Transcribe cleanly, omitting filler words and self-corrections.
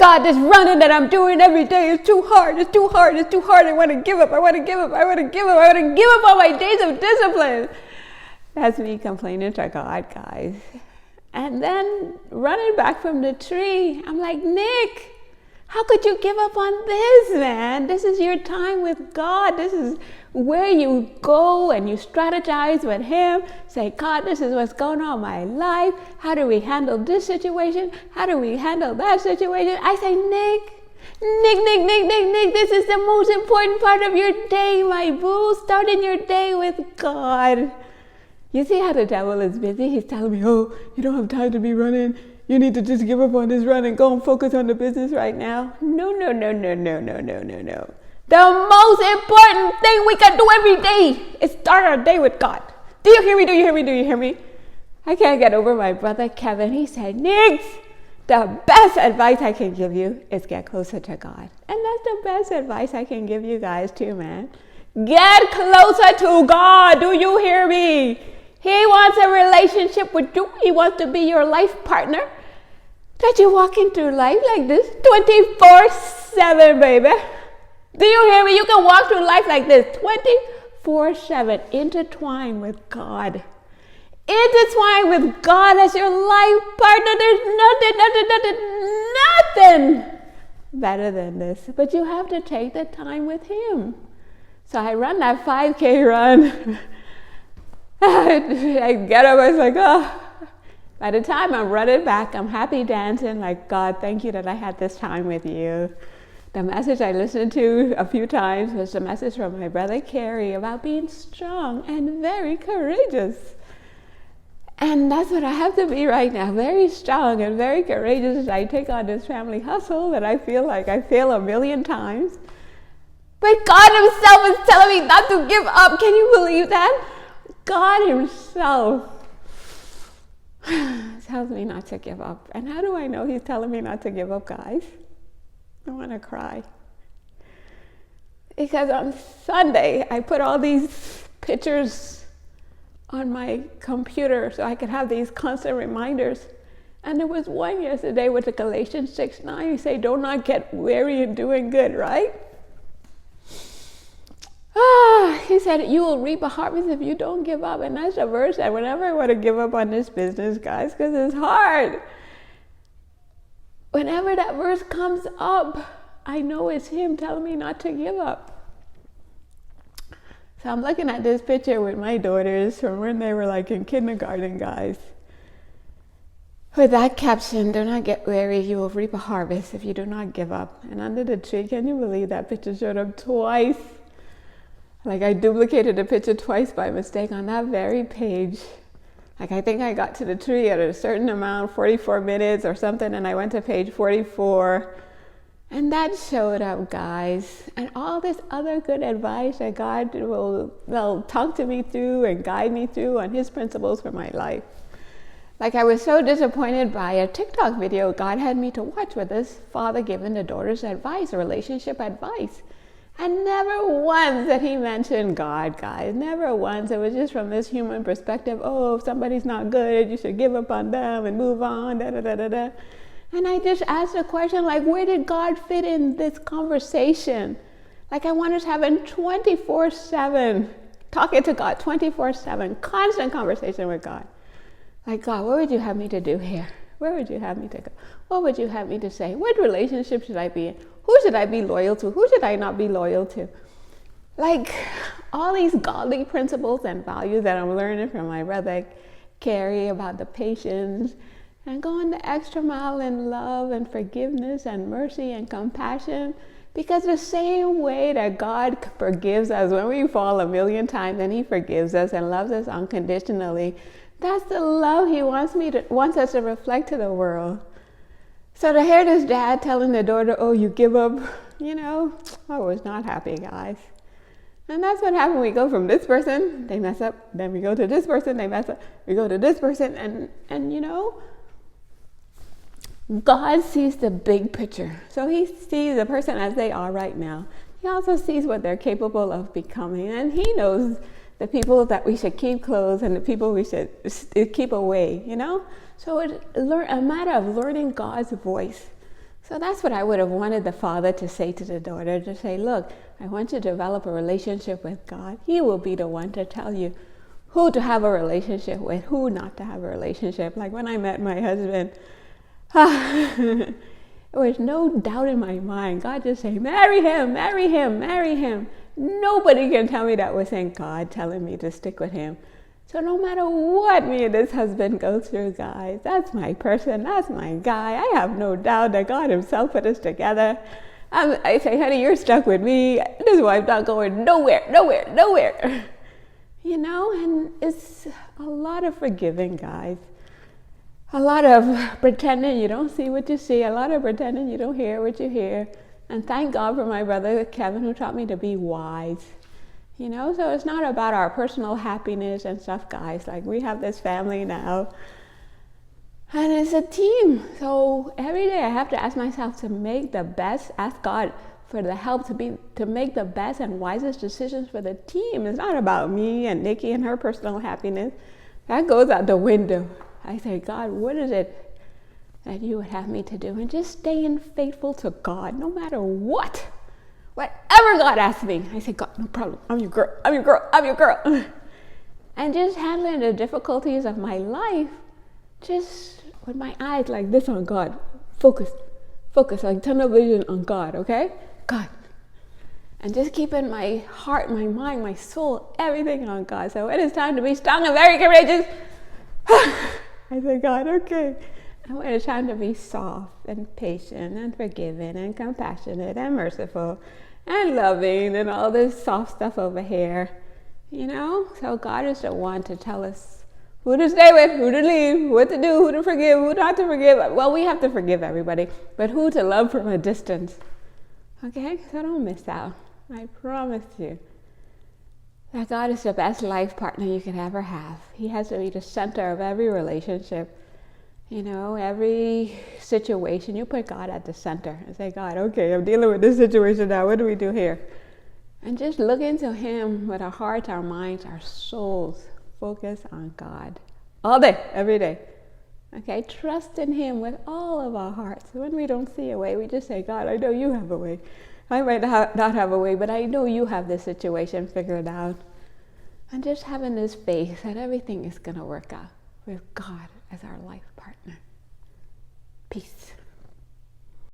God, this running that I'm doing every day is too hard. It's too hard. It's too hard. I want to give up. I want to give up. I want to give up. I want to give up on my days of discipline. That's me complaining to God, guys. And then running back from the tree, I'm like, Nick, how could you give up on this, man? This is your time with God. This is where you go and you strategize with Him. Say, God, this is what's going on in my life. How do we handle this situation? How do we handle that situation? I say, Nick, this is the most important part of your day, my boo. Starting your day with God. You see how the devil is busy? He's telling me, oh, you don't have time to be running. You need to just give up on this run and go and focus on the business right now. No. The most important thing we can do every day is start our day with God. Do you hear me? Do you hear me? Do you hear me? I can't get over my brother Kevin. He said, Nick, the best advice I can give you is get closer to God. And that's the best advice I can give you guys too, man. Get closer to God. Do you hear me? He wants a relationship with you. He wants to be your life partner. That you're walking through life like this 24/7, baby. Do you hear me? You can walk through life like this 24/7, intertwined with God. Intertwined with God as your life partner. There's nothing better than this. But you have to take the time with Him. So I run that 5K run. I get up, I was like, oh. By the time I'm running back, I'm happy dancing, like, God, thank you that I had this time with you. The message I listened to a few times was the message from my brother Kerry about being strong and very courageous. And that's what I have to be right now, very strong and very courageous as I take on this family hustle that I feel like I fail a million times. But God Himself is telling me not to give up. Can you believe that? God Himself tells me not to give up. And how do I know He's telling me not to give up, guys? I want to cry. Because on Sunday, I put all these pictures on my computer so I could have these constant reminders. And there was one yesterday with the Galatians 6:9. You say, do not get weary in doing good, right? He said, you will reap a harvest if you don't give up. And that's a verse that whenever I want to give up on this business, guys, because it's hard. Whenever that verse comes up, I know it's Him telling me not to give up. So I'm looking at this picture with my daughters from when they were like in kindergarten, guys. With that caption, do not get weary, you will reap a harvest if you do not give up. And under the tree, can you believe that picture showed up twice? Like I duplicated the picture twice by mistake on that very page. Like I think I got to the tree at a certain amount, 44 minutes or something, and I went to page 44. And that showed up, guys. And all this other good advice that God will talk to me through and guide me through on His principles for my life. Like I was so disappointed by a TikTok video God had me to watch with this father giving the daughters advice, relationship advice. And never once did he mention God, guys. Never once. It was just from this human perspective. Oh, if somebody's not good, you should give up on them and move on, da-da-da-da-da. And I just asked the question, like, where did God fit in this conversation? Like, I wanted to have him 24/7, talking to God 24/7, constant conversation with God. Like, God, what would you have me to do here? Where would you have me to go? What would you have me to say? What relationship should I be in? Who should I be loyal to? Who should I not be loyal to? Like, all these godly principles and values that I'm learning from my brother Kerry about the patience and going the extra mile in love and forgiveness and mercy and compassion. Because the same way that God forgives us when we fall a million times and He forgives us and loves us unconditionally, that's the love He wants us to reflect to the world. So to hear this dad telling the daughter, oh, you give up, I was not happy, guys. And that's what happened. We go from this person, they mess up. Then we go to this person, they mess up. We go to this person, and God sees the big picture. So He sees the person as they are right now. He also sees what they're capable of becoming. And He knows the people that we should keep close and the people we should keep away, So it's a matter of learning God's voice. So that's what I would have wanted the father to say to the daughter, to say, look, I want you to develop a relationship with God. He will be the one to tell you who to have a relationship with, who not to have a relationship. Like when I met my husband, there was no doubt in my mind. God just said, marry him, marry him, marry him. Nobody can tell me that wasn't God telling me to stick with him. So no matter what me and this husband go through, guys, that's my person, that's my guy. I have no doubt that God himself put us together. I say, honey, you're stuck with me. This wife not going nowhere, nowhere, nowhere. You know, and it's a lot of forgiving, guys. A lot of pretending you don't see what you see. A lot of pretending you don't hear what you hear. And thank God for my brother Kevin, who taught me to be wise. You know, so it's not about our personal happiness and stuff, guys. Like, we have this family now, and it's a team. So every day I have to ask myself to make the best, ask God for the help to make the best and wisest decisions for the team. It's not about me and Nikki and her personal happiness. That goes out the window. I say, God, what is it that you would have me to do? And just staying faithful to God, no matter what. Whatever God asks me, I say, God, no problem. I'm your girl. I'm your girl. I'm your girl. And just handling the difficulties of my life, just with my eyes like this on God. Focus, like tunnel vision on God, okay? God. And just keeping my heart, my mind, my soul, everything on God. So it is time to be strong and very courageous. I say, God, okay. And when it's time to be soft and patient and forgiving and compassionate and merciful and loving and all this soft stuff over here, you know? So God is the one to tell us who to stay with, who to leave, what to do, who to forgive, who not to forgive. Well, we have to forgive everybody, but who to love from a distance. Okay? So don't miss out. I promise you that God is the best life partner you could ever have. He has to be the center of every relationship. You know, every situation, you put God at the center and say, God, okay, I'm dealing with this situation now. What do we do here? And just look into him with our hearts, our minds, our souls. Focus on God all day, every day. Okay, trust in him with all of our hearts. When we don't see a way, we just say, God, I know you have a way. I might not have a way, but I know you have this situation figured out. And just having this faith that everything is going to work out with God as our life partner. Peace.